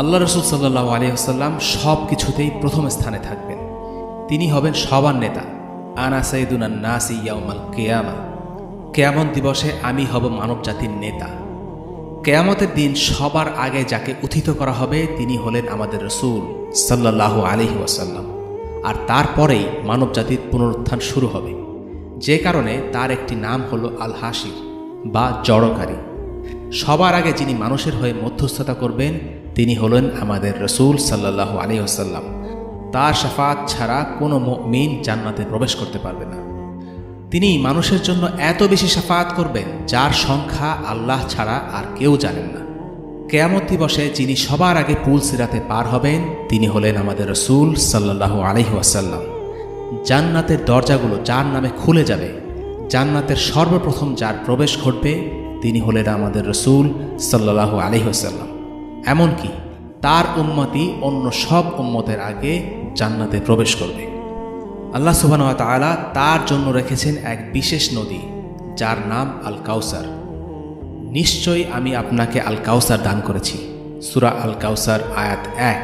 আল্লাহ রসুল সাল্লাল্লাহু আলাইহি ওয়াসাল্লাম সব কিছুতেই প্রথম স্থানে থাকবেন। তিনি হবেন সবার নেতা। আনা সাইয়্যিদুন নাসি ইয়াউমাল কিয়ামা, কিয়ামত দিবসে আমি হব মানব জাতির নেতা। কিয়ামতের দিন সবার আগে যাকে উত্থিত করা হবে তিনি হলেন আমাদের রসুল সাল্লাল্লাহু আলাইহি ওয়াসাল্লাম। আর তারপরেই মানব জাতির পুনরুত্থান শুরু হবে, যে কারণে তার একটি নাম হলো আল হাসির বা জড়কারী। সবার আগে যিনি মানুষের হয়ে মধ্যস্থতা করবেন তিনি হলেন আমাদের রসুল সাল্লাল্লাহু আলাইহি ওয়াসাল্লাম। তার শাফাআত ছাড়া কোনো মুমিন জান্নাতে প্রবেশ করতে পারবে না। তিনি মানুষের জন্য এত বেশি শাফাআত করবেন যার সংখ্যা আল্লাহ ছাড়া আর কেউ জানেন না। কিয়ামত দিবসে যিনি সবার আগে পুল সিরাতে পার হবেন তিনি হলেন আমাদের রসুল সাল্লাল্লাহু আলাইহি ওয়াসাল্লাম। জান্নাতের দরজাগুলো যার নামে খুলে যাবে, জান্নাতের সর্বপ্রথম যার প্রবেশ ঘটবে তিনি হলেন আমাদের রসুল সাল্লাল্লাহু আলাইহি ওয়াসাল্লাম। এমনকি তার উম্মতই অন্য সব উম্মতের আগে জান্নাতে প্রবেশ করবে। আল্লাহ সুবহানাহু ওয়া তাআলা তার জন্য রেখেছেন এক বিশেষ নদী যার নাম আল কাউসার। নিশ্চয়ই আমি আপনাকে আল কাউসার দান করেছি। সূরা আল কাউসার আয়াত 1।